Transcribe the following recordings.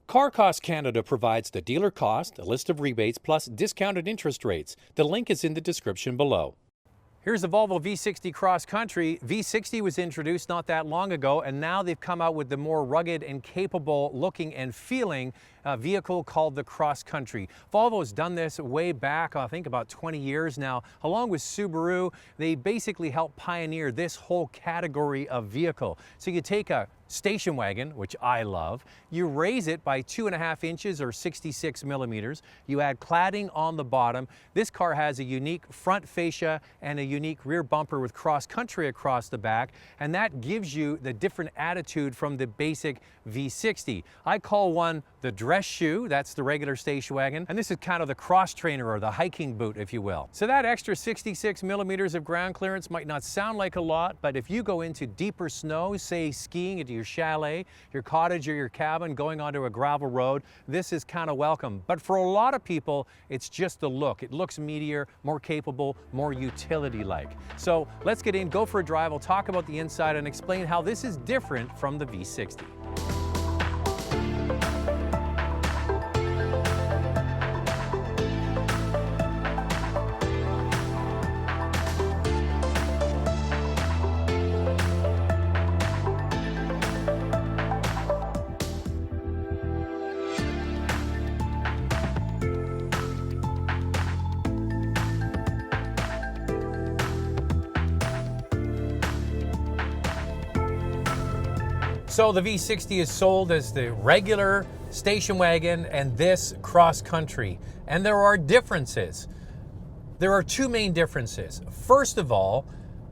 Car Cost Canada provides the dealer cost, a list of rebates, plus discounted interest rates. The link is in the description below. Here's the Volvo V60 Cross Country. V60 was introduced not that long ago, and now they've come out with the more rugged and capable looking and feeling vehicle called the Cross Country. Volvo's done this way back, I think about 20 years now. Along with Subaru, they basically helped pioneer this whole category of vehicle. So you take a station wagon, which I love, you raise it by 2.5 inches or 66 millimeters, you add cladding on the bottom. This car has a unique front fascia and a unique rear bumper with Cross Country across the back, and that gives you the different attitude from the basic V60. I call one the dress shoe, that's the regular station wagon, and this is kind of the cross trainer or the hiking boot, if you will. So that extra 66 millimeters of ground clearance might not sound like a lot, but if you go into deeper snow, say skiing into your chalet, your cottage or your cabin, going onto a gravel road, this is kind of welcome. But for a lot of people, it's just the look. It looks meatier, more capable, more utility-like. So let's get in, go for a drive, we'll talk about the inside and explain how this is different from the V60. So the V60 is sold as the regular station wagon and this Cross Country. And there are differences. There are two main differences. First of all,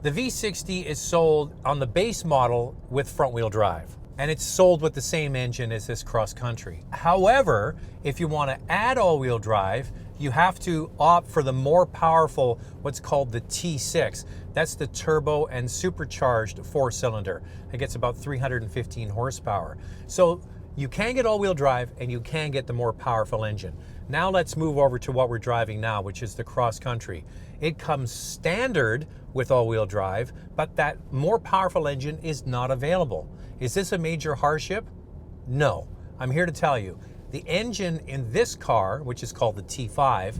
the V60 is sold on the base model with front-wheel drive. And it's sold with the same engine as this Cross Country. However, if you want to add all-wheel drive, you have to opt for the more powerful, what's called the T6. That's the turbo and supercharged 4-cylinder. It gets about 315 horsepower. So you can get all-wheel drive and you can get the more powerful engine. Now let's move over to what we're driving now, which is the Cross Country. It comes standard with all-wheel drive, but that more powerful engine is not available. Is this a major hardship? No. I'm here to tell you. The engine in this car, which is called the T5,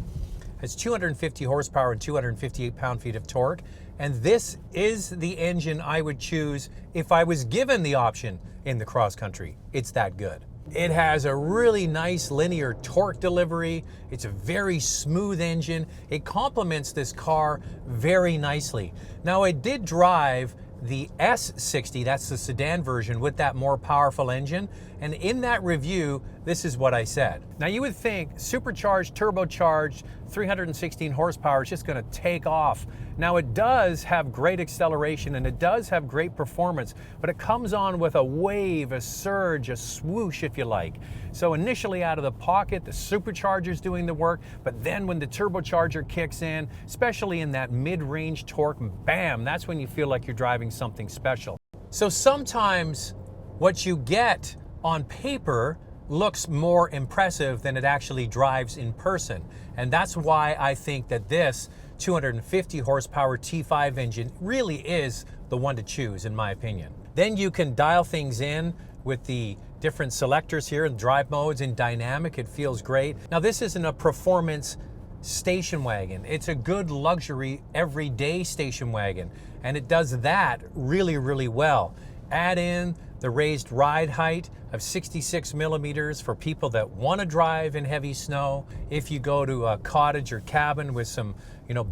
has 250 horsepower and 258 pound-feet of torque. And this is the engine I would choose if I was given the option in the Cross Country. It's that good. It has a really nice linear torque delivery. It's a very smooth engine. It complements this car very nicely. Now, I did drive the S60, that's the sedan version with that more powerful engine. And in that review, this is what I said. Now you would think supercharged, turbocharged, 316 horsepower is just gonna take off. Now it does have great acceleration and it does have great performance, but it comes on with a wave, a surge, a swoosh if you like. So initially out of the pocket, the supercharger's doing the work, but then when the turbocharger kicks in, especially in that mid-range torque, bam, that's when you feel like you're driving something special. So sometimes what you get on paper looks more impressive than it actually drives in person. And that's why I think that this 250 horsepower T5 engine really is the one to choose, in my opinion. Then you can dial things in with the different selectors here and drive modes. In dynamic, it feels great. Now this isn't a performance station wagon. It's a good luxury everyday station wagon, and it does that really, really well. Add in the raised ride height of 66 millimeters for people that want to drive in heavy snow. If you go to a cottage or cabin with some,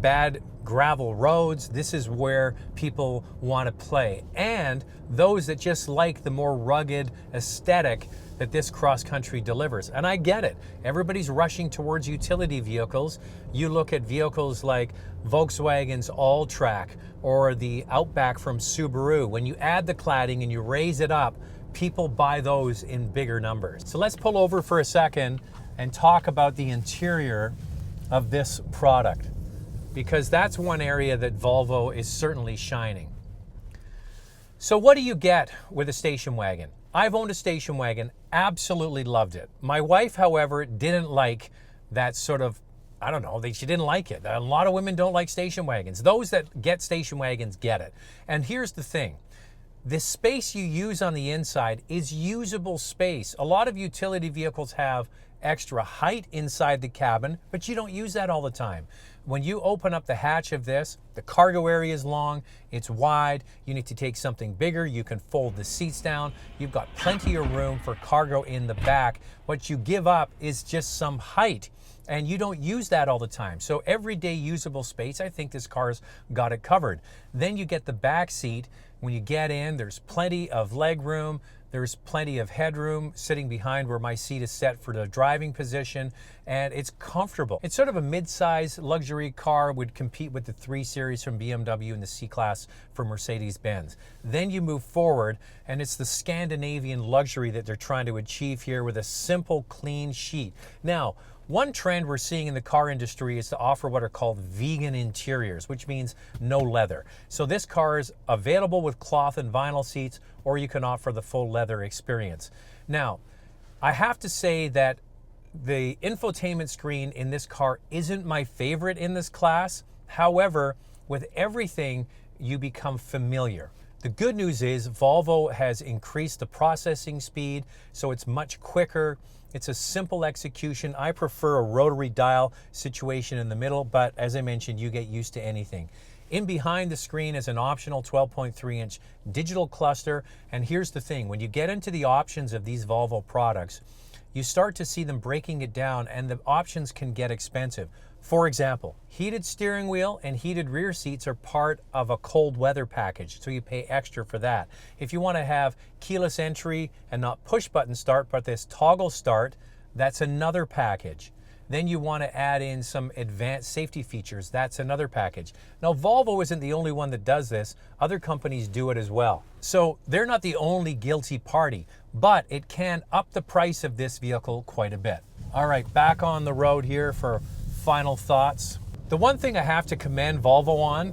bad gravel roads, this is where people want to play. And those that just like the more rugged aesthetic that this Cross Country delivers. And I get it. Everybody's rushing towards utility vehicles. You look at vehicles like Volkswagen's All-Track or the Outback from Subaru. When you add the cladding and you raise it up, people buy those in bigger numbers. So let's pull over for a second and talk about the interior of this product, because that's one area that Volvo is certainly shining. So what do you get with a station wagon? I've owned a station wagon, absolutely loved it. My wife, however, didn't like that sort of, she didn't like it. A lot of women don't like station wagons. Those that get station wagons get it. And here's the thing. The space you use on the inside is usable space. A lot of utility vehicles have extra height inside the cabin, but you don't use that all the time. When you open up the hatch of this, the cargo area is long, it's wide, you need to take something bigger, you can fold the seats down, you've got plenty of room for cargo in the back. What you give up is just some height, and you don't use that all the time. So everyday usable space, I think this car's got it covered. Then you get the back seat. When you get in, there's plenty of leg room. There's plenty of headroom sitting behind where my seat is set for the driving position, and it's comfortable. It's sort of a mid-size luxury car, would compete with the 3 Series from BMW and the C-Class from Mercedes-Benz. Then you move forward, and it's the Scandinavian luxury that they're trying to achieve here with a simple, clean sheet. Now, one trend we're seeing in the car industry is to offer what are called vegan interiors, which means no leather. So this car is available with cloth and vinyl seats, or you can offer the full leather experience. Now, I have to say that the infotainment screen in this car isn't my favorite in this class. However, with everything, you become familiar. The good news is Volvo has increased the processing speed, so it's much quicker. It's a simple execution. I prefer a rotary dial situation in the middle, but as I mentioned, you get used to anything. In behind the screen is an optional 12.3-inch digital cluster. And here's the thing, when you get into the options of these Volvo products, you start to see them breaking it down, and the options can get expensive. For example, heated steering wheel and heated rear seats are part of a cold weather package, so you pay extra for that. If you want to have keyless entry and not push button start, but this toggle start, that's another package. Then you want to add in some advanced safety features. That's another package. Now, Volvo isn't the only one that does this. Other companies do it as well. So they're not the only guilty party, but it can up the price of this vehicle quite a bit. All right, back on the road here for final thoughts. The one thing I have to commend Volvo on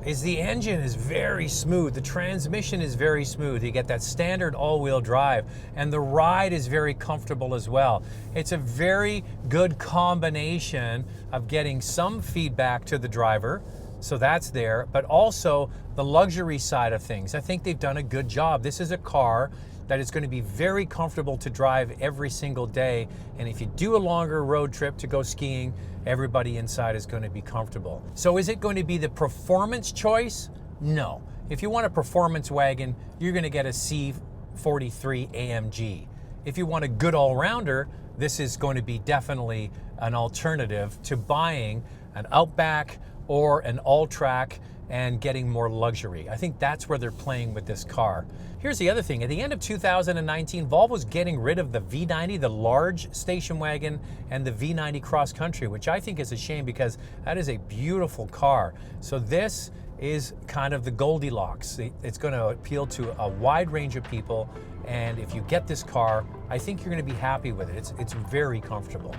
is the engine is very smooth. The transmission is very smooth. You get that standard all-wheel drive, and the ride is very comfortable as well. It's a very good combination of getting some feedback to the driver, so that's there, but also the luxury side of things. I think they've done a good job. This is a car that is going to be very comfortable to drive every single day, and if you do a longer road trip to go skiing, everybody inside is going to be comfortable. So is it going to be the performance choice? No. If you want a performance wagon, you're going to get a C43 AMG. If you want a good all-rounder, this is going to be definitely an alternative to buying an Outback or an All-Track and getting more luxury. I think that's where they're playing with this car. Here's the other thing. At the end of 2019, Volvo's getting rid of the V90, the large station wagon, and the V90 Cross Country, which I think is a shame because that is a beautiful car. So this is kind of the Goldilocks. It's going to appeal to a wide range of people, and if you get this car, I think you're going to be happy with it. It's very comfortable.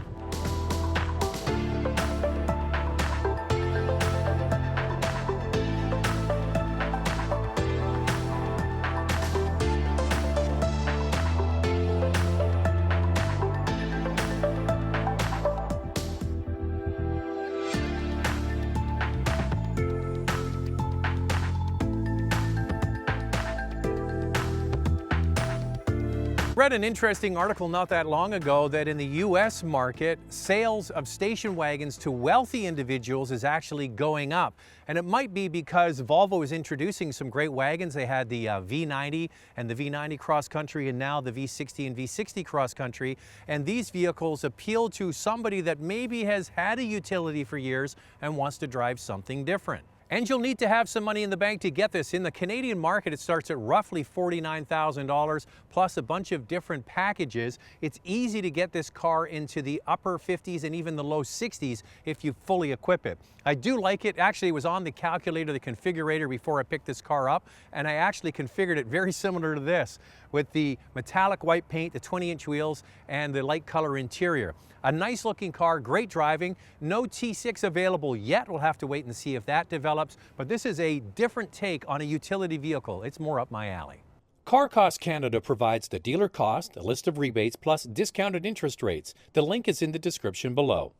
Read an interesting article not that long ago that in the US market, sales of station wagons to wealthy individuals is actually going up. And it might be because Volvo is introducing some great wagons. They had the V90 and the V90 Cross Country, and now the V60 and V60 Cross Country. And these vehicles appeal to somebody that maybe has had a utility for years and wants to drive something different. And you'll need to have some money in the bank to get this. In the Canadian market, it starts at roughly $49,000 plus a bunch of different packages. It's easy to get this car into the upper 50s and even the low 60s if you fully equip it. I do like it. Actually, it was on the calculator, the configurator, before I picked this car up, and I actually configured it very similar to this with the metallic white paint, the 20-inch wheels, and the light color interior. A nice looking car, great driving. No T6 available yet. We'll have to wait and see if that develops, but this is a different take on a utility vehicle. It's more up my alley. Car Cost Canada provides the dealer cost, a list of rebates, plus discounted interest rates. The link is in the description below.